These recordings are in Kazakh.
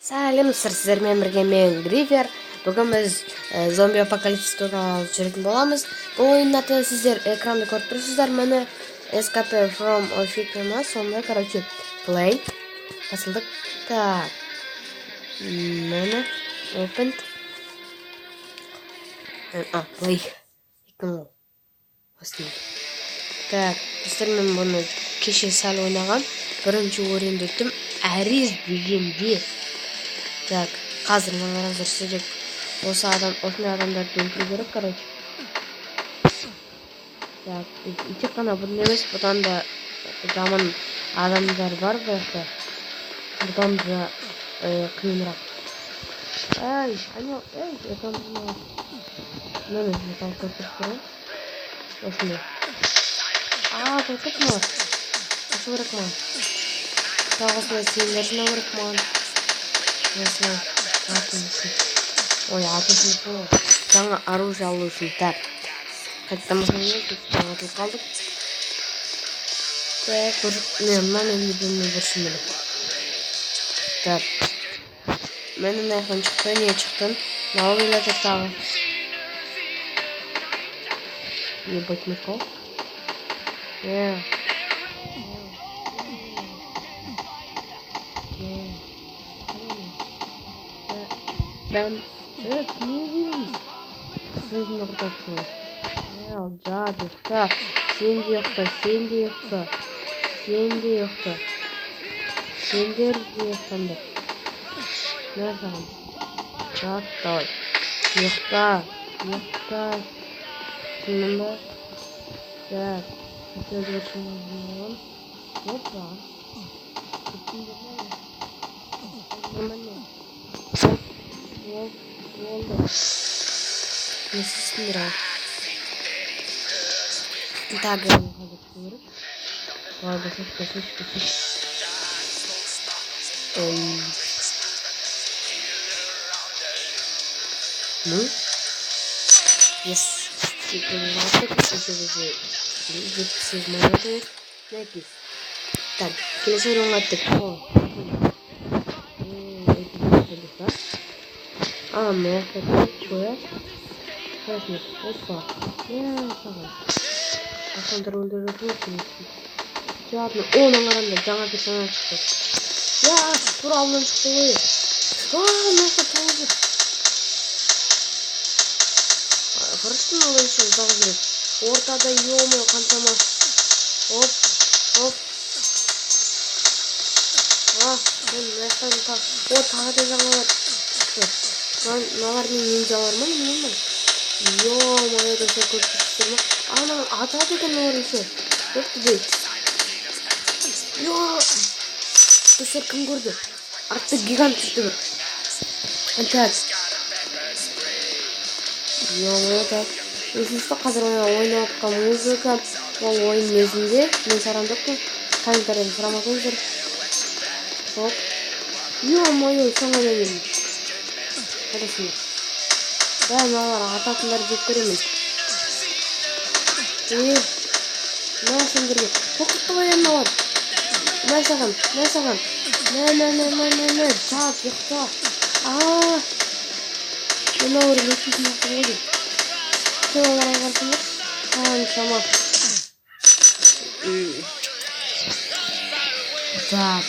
Сәлеметсіздер, сіздермен бірге мен Грифер. Бүгін біз зомби апокалипсис туралы жүретін боламыз. Бұл ойынның аты сіздер экранды көріп тұрсыздар. Мені Escape from Oficina, сонда, короче, play. Басылдық. Так. Мені opened. Play. Так, сіздермен бұны кеше сәл ойнаған. Бірінші ойынды өттім. Әриз дегенде. Так, қазір маңыздар сөйлеп осындай адамдарды өлтіру керек, короче. Так, тек қана бұны емес, бұдан да жаман адамдар бар бұяқта. Бұдан да қиынырақ. Мені металл көпіріп тұрған. Осындай. Тоқтық ма? Осы керек ма? Осындай сендер жинау керек ма? Ой, жаңа оружие алу үшін. Так, қайттамыздан жаңатылып қалдық. Так, мынаны елдеріне біршімелі. Так, менің айқын шықты, не шықтын? Нау елатыр тағы. Ебать меткал. Ben evet neyim? Sözünü bıraktım. Cadı. Tak. Sen de yoksa. Sender de yoksan da. Nerede? Cadı. Yoksa. Şimdi tak. Söz başımızdan. Hoppa. Oldu. Nasılsın biraz? Так, я выхожу в курс. Ладно, слушай. Ну? Yes. Так, келесі ойнаттық. Мэрка, что? Красный. Опа. Саған. Ақандар өлдіріп өтсін. Жадны. Маңаранда жаңа персонаж шықты. Тура алдынан шықты ғой. Мэрка тоғызыр. Құрыштың олай үшін ұзақ жүрек. Ортада еуімей қаншама. Оп. Тағы да жаңалар. Мыналардың нинджалар ма? Ё-моё, достар көрсетістер ма? Ана атады екен олар еще. Көпті дей. Достар кім көрді? Артта гигант түсті бір. Так. Ё-моё, так. Өсіністі қазір ойнап отқан музыка. Ол ойын мезінде. Мен сарандықпын. Комментарияны сұрамасаңыздар. Оп. Ё-моё, соңға дегенім. Қарасың. Мыналар ататындар деп көремін. Мына сендерге. Тоқтықты қоян мыналар. Мә саған. Мә. Жат, ұйықта. Мыналар өтпесін жақтың қойды. Олар айғарсыңдар. Қаншама. Так.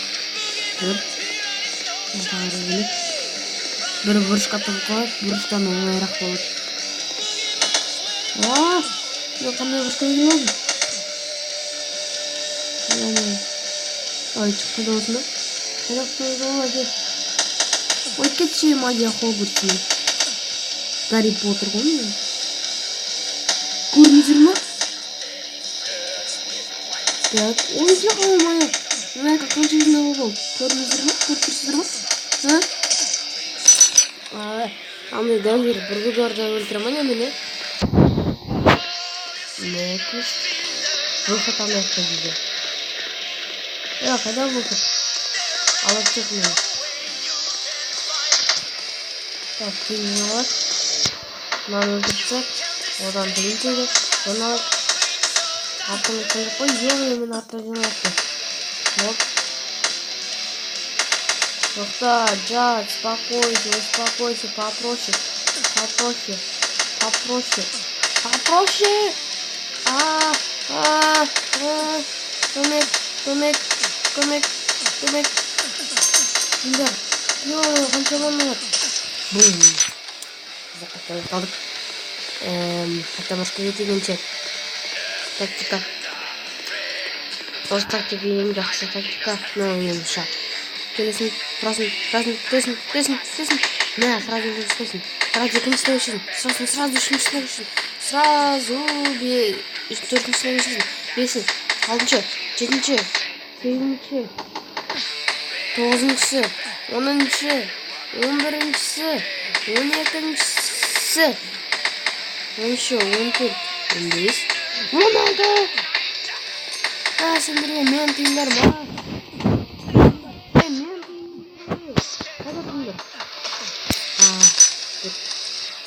Бір бұрышқа тұрып қойып, бұрыштан оңайырақ болады. Қандай бұрышқа егін олды? Шықты да осында. Ой, кетші магия Хогвартсың. Гарри Поттер ғой мен. Көрдіңіздер ма? Так, ой, жаққа олмайы. Мына қанша егін алып ол. Көрдіңіздер ма? Андай дәлдер бүргідорда өлтіремін еміне. Нәкіс. Выход алмайықта дейді. Қайда выход? Алып чек мені. Так, кейін алып. Мынаны өлтірсек. Одан тегін тегі. Оны алып. Артын өткендік қой. Мен артын жинапты. Оп. Тоқта, Джад, успокойся, успокойся, попроще. Попроще. Попроще. Попроще. Көмек, көмек, көмек, көмек. Тиңдер. Қанша балалар. Бум. Қаттан қалдық. Қаттамашқа кетегенше. Тактика. Осы тактика ең жақсы тактика. Меніңше. Келесің, тұрасың. На, сразу учишься. Сразу екінші учишься. Сразу үшінші учишься. Сразу төртінші учишься. Бесін, алтыншы, жетінші, сегізінші, тоғызыншысы, 10-шы, 11-шісі, 12-шісі, 13-ші, 14, 15, 16. Сендерге мен тиңдер ма?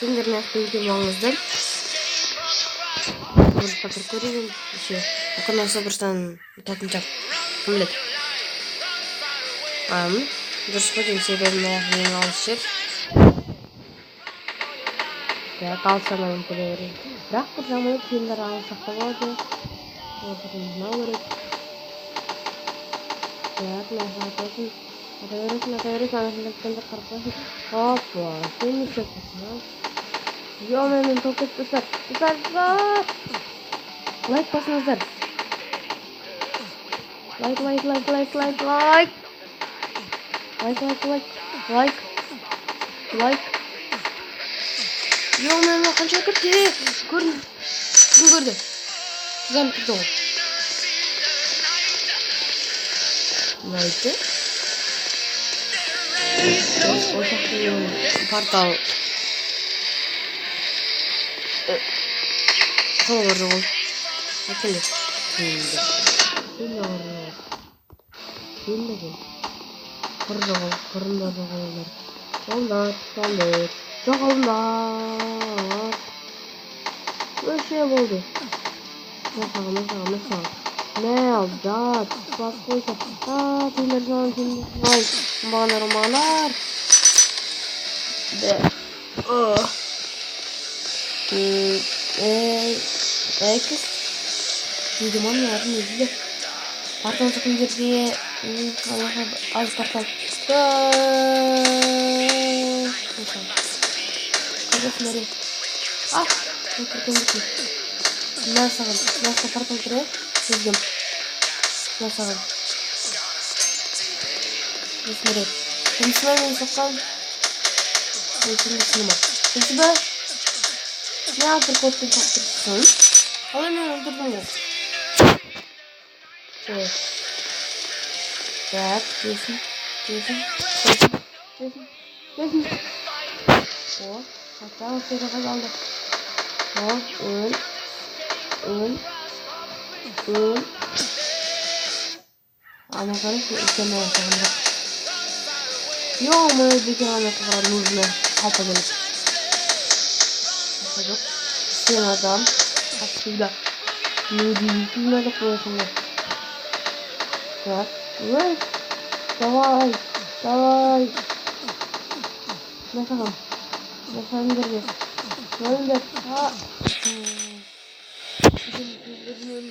Тиңдерін әкпейді маңыздар. Может, пока көреген еще. Оконался бірштан татынчап. Кім біледі? Дұрыс қойдың себебін ең алыс жер. Так, алсам әйін көре берейін. Бірақ бір жаманы тиімдер алысақ болады. Отырын жинау керек. Так, нәсі Ата қарпасын. Опа, сен не сөйтесің? Мен топ кетті ұстар. Лайк басыңыздар. Лайк. Мен қанша кірді. Кім көрді? Сіздан кірді ғой. Лайкты. Портал. Сол көрді ғой. Әкелі. Келді. Құрындар жоғалдар. Жоғалдар. Өше болды. Мәсаған. Мәл, жат, бас қойса. Тендер жауын. Бағанар. Экс. Дейді маңларын өзілі. Портал жақын жерде. Az портал. Қайдасың бәрі. Көркен бітін. Мәсі портал түрі. Сезгім. Мәсіған. Есмірет. Кімсімен мен соққан. Сенді сыныма. Кімсі бі? Не атыр көптен шақтырсың? Қалай мен өлтірдің ғой? Так, кесін. Қаттан өтері қалды. Өл. Ана қарайсы үлкен аяқтағында. Ё-моё, бекен аяқтағыра нужно қалпа келіп. Сен адам. Отсюда. Неудивительно такое самое. Так. Давай. Мәсіған берге. Өліндер.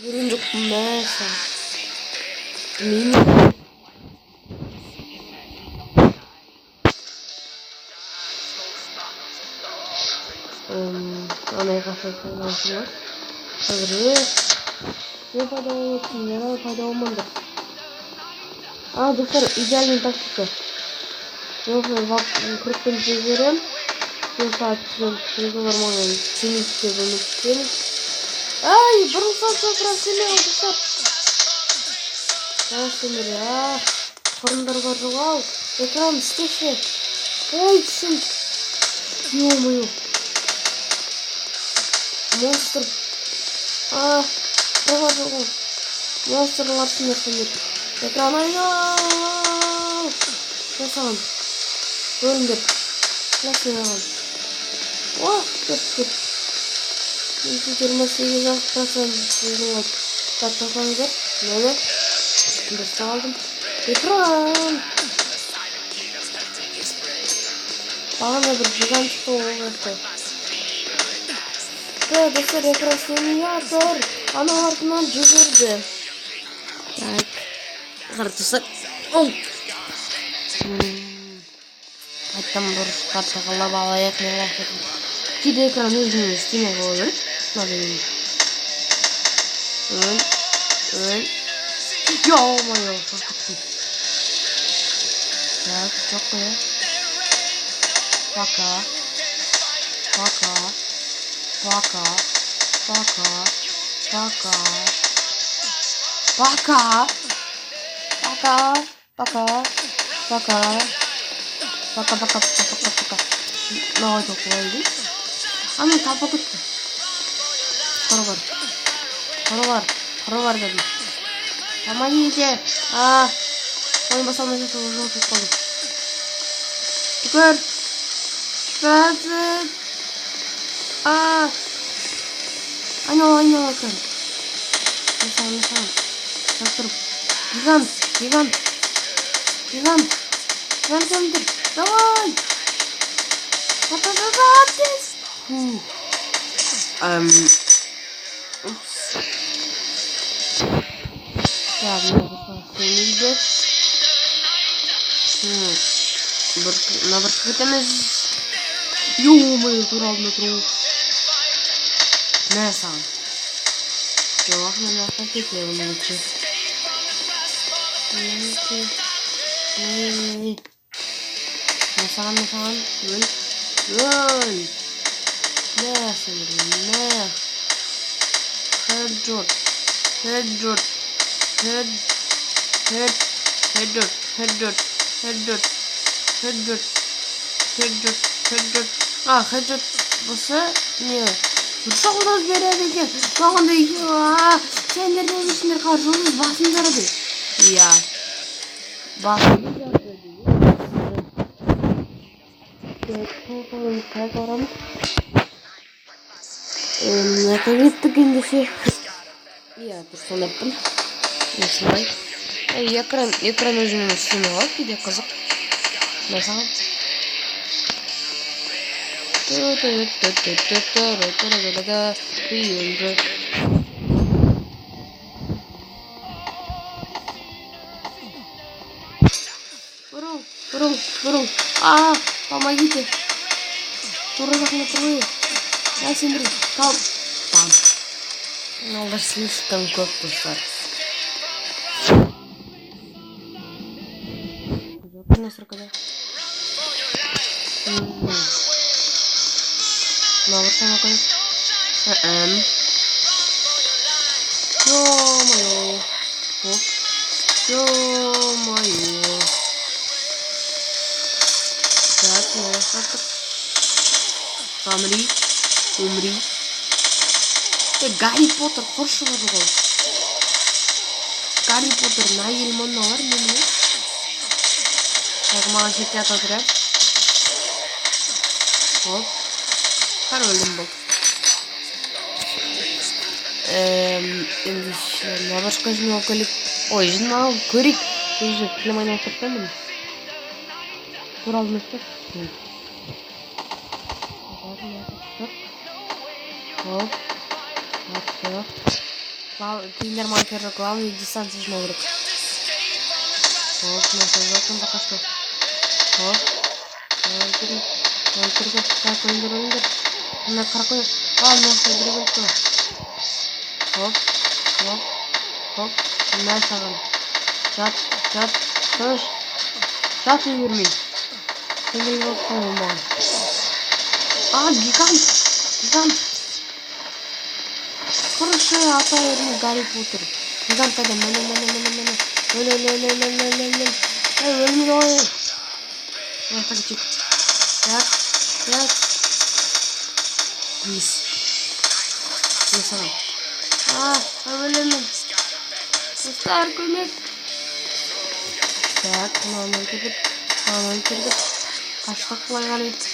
Көрген жоқ. Мәсіған. Мен. Анай қашырсын алшыма. Қазіргі. Не пайда болманды. Достар, идеальный тактика. Күріктен жегерім. Сенің нормалмен сенікте бөліп түсеміз. Бұрылсан сапыра сенің достар. Сенер, құрындар бар жоғал. Экран істеші. Сен. Ё-моё. Монстр. Жоғал. Монстрлар сенер сенер. Экран айнал. Жасаған. Бөліндер. Жасаған. Көптір. 28% өзіңлік таттақаңыздар. Мені. Досты алдым. Экран. Бағана бір жиған шықты олғырды. Достар, экрастенятор ана артынан жүгірді. Так, қыртысы. Қайттан бұрыш қаттығылап алайық мен лақытын. Кейде экран өзінің істемей қойыр. Ё-моё, қорқыттым. Так, жоқ қоя. Пока. Пока. Пока. Пока. Пока. Пока. Пока. Пока. Пока. Пока. Маған жоқ қойды. Аны тапы күтті. Құры бар дедім. Помогите. Ойын басалмай жатыр, уже ұтып қалдым. Түкір. Бәзір. Айнала екен. Месаған. Шақтырып. Гигант көмдір. Давай. Тез. Так, мына бір кетеміз. Ё-моё, туралына тұру. Мә саған. Жоқ, мен аққа кетемін өтші. Мә саған. Өл. Мә сіңірі. Headshot. Headshot. Headshot болса не? Дұрса қолдауыз береді екен. Мағында сендерден ешіндер қаржылыз басындар еді. Иә. Басындар еді. Қай қарамыз? Кәгеттік ендеше. Иә, дұрсандаппын. Осылай. Экран өзінің үстіне қалып, кейде қызық. Мәсаған. Бұрыл. Помогите. Тура жақына тұрғай. Сендір. Там. Олар слишком көп достар. Насыркада. Навырсана қойып. Ё-моё. Хоп. Ё-моё. Так, насыркад. Умри. Гарри Поттер қоршы барды ғой. Гарри Поттер найел мұнналар менің. Маған шетте атады. Хоп. Королім бұл. Ендеше, набашқа жинал көлік. Ой, жинал көрек. Өзі тілім айнал тұрттамын. Туралым өстіп. Хоп. Тренер маркера главный дистанции жмал рук. Хоп, насажал пока что. Хоп. Так, өндір. Мына қарақой. Насы бірігілді. Хоп. Мә саған. Жат. Көш. Жат үйірмей. Сендей болып қойым маған. Гигант. Құрышы атайырын Гарри Поттер. Гигант қайда. Мені. Өлмей ой. Аяқтағы чек. Так. Бес. Mesela. Ölelim. Dostlar kömek. Так, мамам кірдік. Қашқақ қылайған еді.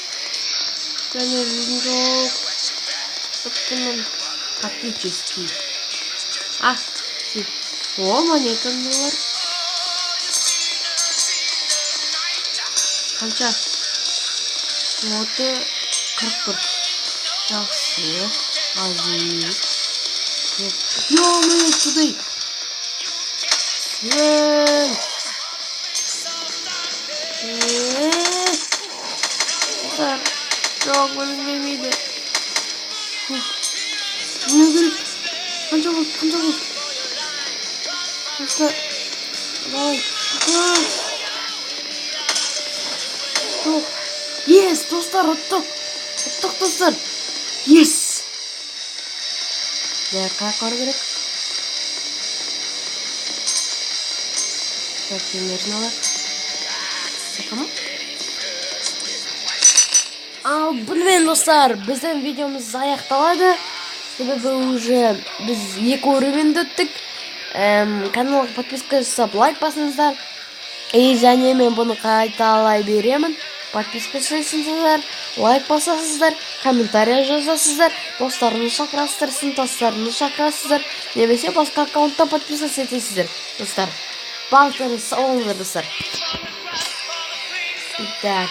Және жүзін жоқ. Тұттымын. Капический. О, монетам бар. Қанша? Ноты 41. Жақсы. Азиз. Ё-моё, тудай. Dostlar. Yok, bana gelmeydi. Ne gerek? Kanca bul. Dostlar. Давай. Yes, dostlar, отдық достар. Yes. Diğer karı gerek. Так, примерно. Tamam. Ал бұнымен достар, біздің видеомыз аяқталады. Себебі уже біз 2 уровеньді өттік. Каналға подписка жасап, лайк басыңыздар. И және мен бұны қайталай беремін. Подписка жасайсыздар, лайк басасыздар, комментарий жазасыздар, достарыңыз шақырасыздар, сыныптастарыңыз шақырасыздар, немесе басқа аккаунтта подписаться етесіздер. Достар, барлықтарыңыз сау болыңыздар достар. Так.